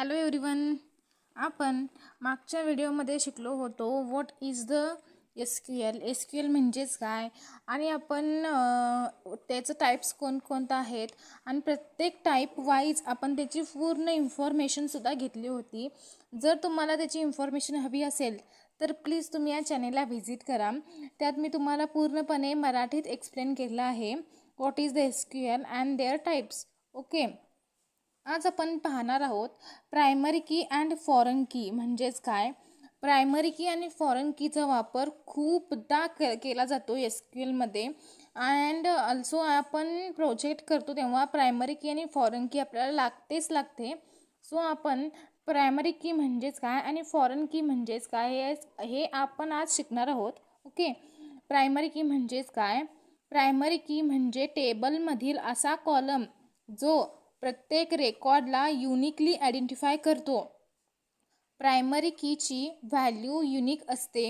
Hello everyone. आपण मागच्या व्हिडिओमध्ये शिकलो होतो what is the S Q L म्हणजेच काय, आणि आपण त्याचं टाईप्स कोणकोणतं आहेत आणि प्रत्येक टाईप वाईज आपण त्याची पूर्ण इन्फॉर्मेशनसुद्धा घेतली होती. जर तुम्हाला त्याची इन्फॉर्मेशन हवी असेल तर प्लीज तुम्ही या चॅनेलला व्हिजिट करा. त्यात मी तुम्हाला पूर्णपणे मराठीत एक्सप्लेन केलं आहे what is the SQL and their types. Okay. आज आपण पाहणार आहोत प्रायमरी की अँड फॉरेन की म्हणजेच काय. प्रायमरी की आणि फॉरेन कीचा वापर खूपदा केला जातो SQLमध्ये, अँड ऑल्सो आपण प्रोजेक्ट करतो तेव्हा प्रायमरी की आणि फॉरेन की आपल्याला लागते. सो आपण प्रायमरी की म्हणजेच काय आणि फॉरेन की म्हणजेच काय हे आपण आज शिकणार आहोत. ओके. प्रायमरी की म्हणजेच काय. प्रायमरी की म्हणजे टेबलमधील असा कॉलम जो प्रत्येक रेकॉर्डला युनिकली आयडेंटिफाय करतो. प्रायमरी कीची व्हॅल्यू युनिक असते.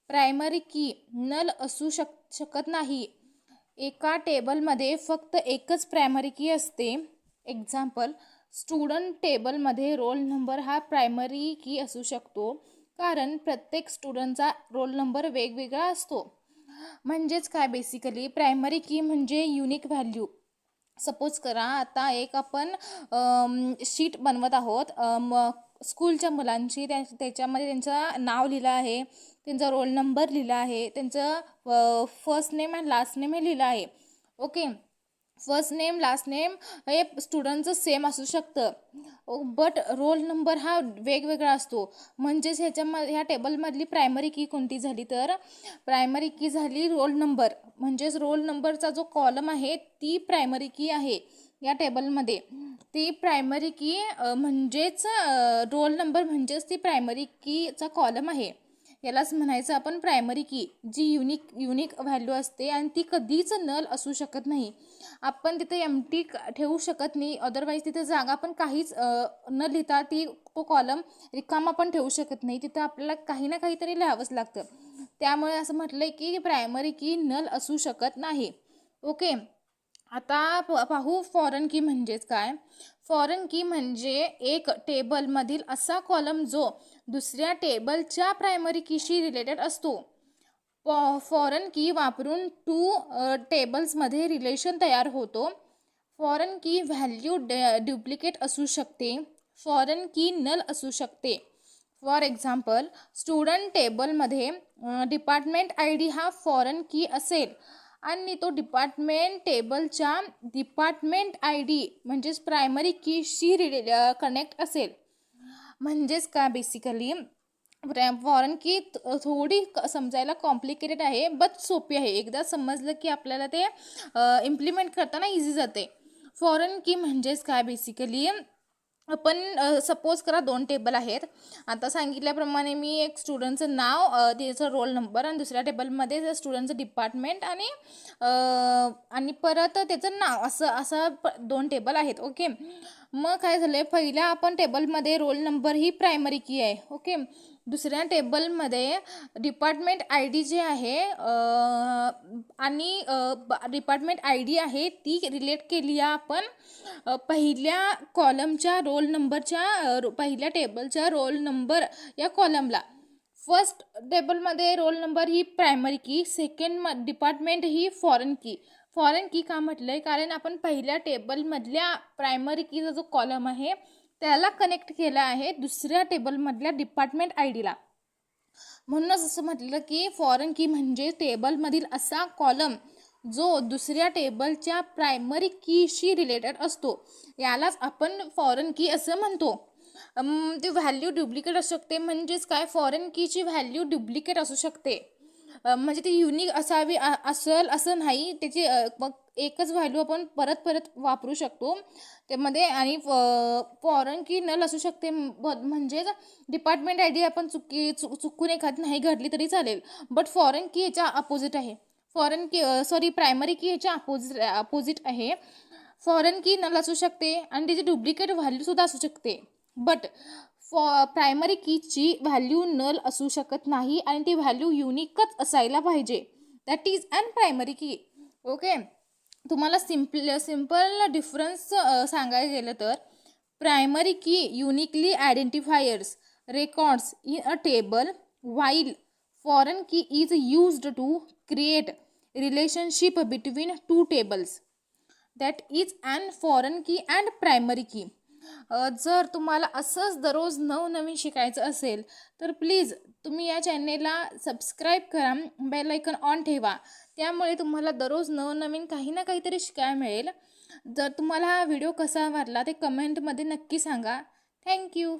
प्रायमरी की नल असू शकत नाही. एका टेबलमध्ये फक्त एकच प्रायमरी की असते. एक्झाम्पल, स्टुडंट टेबलमध्ये रोल नंबर हा प्रायमरी की असू शकतो, कारण प्रत्येक स्टुडंटचा रोल नंबर वेगवेगळा असतो. म्हणजेच काय, बेसिकली प्रायमरी की म्हणजे युनिक व्हॅल्यू. सपोज करा, आता एक आपण शीट बनवत आहोत स्कूलच्या मुलांची. त्याच्यामध्ये त्यांचं नाव लिहिलं आहे, त्यांचा रोल नंबर लिहिला आहे, त्यांचं first name and last name हे लिहिलं आहे. Okay. First name last name हे स्टुडंटचं सेम असू शकतं, बट रोल नंबर हा वेगवेगळा असतो. म्हणजेच ह्या टेबलमधली प्रायमरी की कोणती झाली तर प्रायमरी की झाली रोल नंबर. म्हणजेच रोल नंबरचा जो कॉलम आहे ती प्रायमरी की आहे या टेबलमध्ये. ती प्रायमरी की म्हणजेच रोल नंबर म्हणजेच ती प्रायमरी कीचा कॉलम आहे. यालाच म्हणायचं आपण प्रायमरी की, जी युनिक व्हॅल्यू असते आणि ती कधीच नल असू शकत नाही. आपण तिथे एम्प्टी ठेवू शकत नाही, अदरवाईज तिथे जागा पण काहीच न लिहिता तो कॉलम रिकामा पण ठेवू शकत नाही. तिथं आपल्याला काही ना काहीतरी लिहावंच लागतं. त्यामुळे असं म्हटलंय की प्रायमरी की नल असू शकत नाही. ओके. आता पाहू फॉरेन की म्हणजेच काय. फॉरेन की म्हणजे एक टेबलमधील असा कॉलम जो दुसऱ्या टेबलच्या प्रायमरी कीशी रिलेटेड असतो. फॉरेन की वापरून टेबल्समध्ये रिलेशन तयार होतो. फॉरेन की व्हॅल्यू डुप्लिकेट असू शकते. फॉरेन की नल असू शकते. फॉर एक्झाम्पल, स्टुडंट टेबलमध्ये डिपार्टमेंट ID हा फॉरेन की असेल आणि तो डिपार्टमेंट टेबलच्या डिपार्टमेंट ID म्हणजेच प्रायमरी कीशी कनेक्ट असेल. म्हणजेच का, बेसिकली फॉरेन की थोडी समजायला कॉम्प्लिकेटेड आहे, बट सोपी आहे. एकदा समजलं की आपल्याला ते इम्प्लिमेंट करताना इझी जाते. फॉरेन की म्हणजेच काय, बेसिकली आपण सपोज करा 2 टेबल आहेत. आता सांगितल्याप्रमाणे मी एक स्टुडंटचं नाव, त्याचं रोल नंबर, आणि दुसऱ्या टेबलमध्ये स्टुडंटचं डिपार्टमेंट आणि परत त्याचं नाव, असं 2 टेबल आहेत. ओके. मग काय झालं, पहिल्या आपण टेबलमध्ये रोल नंबर ही प्रायमरी की आहे. ओके. दुसऱ्या टेबलमध्ये डिपार्टमेंट ID जे आहे आणि डिपार्टमेंट ID आहे ती रिलेट केली आहे आपण पहिल्या कॉलमच्या रोल नंबरच्या, पहिल्या टेबलच्या रोल नंबर या कॉलमला. फर्स्ट टेबलमध्ये रोल नंबर ही प्रायमरी की, सेकंड डिपार्टमेंट ही फॉरेन की. फॉरेन की का म्हटलंय, कारण आपण पहिल्या टेबलमधल्या प्रायमरी कीचा जो कॉलम आहे त्याला कनेक्ट केला आहे दुसऱ्या टेबलमधल्या डिपार्टमेंट IDला. म्हणूनच असं म्हटलं की फॉरेन की म्हणजे टेबलमधील असा कॉलम जो दुसऱ्या टेबलच्या प्रायमरी कीशी रिलेटेड असतो. यालाच आपण फॉरेन की असं म्हणतो. ती व्हॅल्यू डुप्लिकेट असू शकते. म्हणजेच काय, फॉरेन कीची व्हॅल्यू डुप्लिकेट असू शकते. म्हणजे ती युनिक असेल असं नाही. त्याची मग एकच व्हॅल्यू आपण परत वापरू शकतो त्यामध्ये. आणि फॉरेन की नल असू शकते. म्हणजेच डिपार्टमेंट ID आपण चुकून एखादी नाही घडली तरी चालेल, बट फॉरेन की याच्या अपोजिट आहे. प्रायमरी की याच्या अपोजिट आहे. फॉरेन की नल असू शकते आणि त्याची डुप्लिकेट व्हॅल्यूसुद्धा असू शकते, बट प्रायमरी कीची व्हॅल्यू नल असू शकत नाही आणि ती व्हॅल्यू युनिकच असायला पाहिजे. दॅट इज अन प्रायमरी की. ओके. तुम्हाला सिम्पल डिफरन्स सांगायला गेलं तर Primary key uniquely identifiers records in a table, while foreign key is used to create relationship between two tables. That is an foreign key and primary key. जर तुम्हाला असंच दररोज नवनवीन शिकायचं असेल तर प्लीज तुम्ही या चॅनेलला सबस्क्राईब करा, बेल आयकॉन ऑन ठेवा. त्यामुळे तुम्हाला दररोज नवनवीन काही ना काहीतरी शिकायला मिळेल. जर तुम्हाला हा व्हिडिओ कसा वाटला ते कमेंटमध्ये नक्की सांगा. थँक्यू.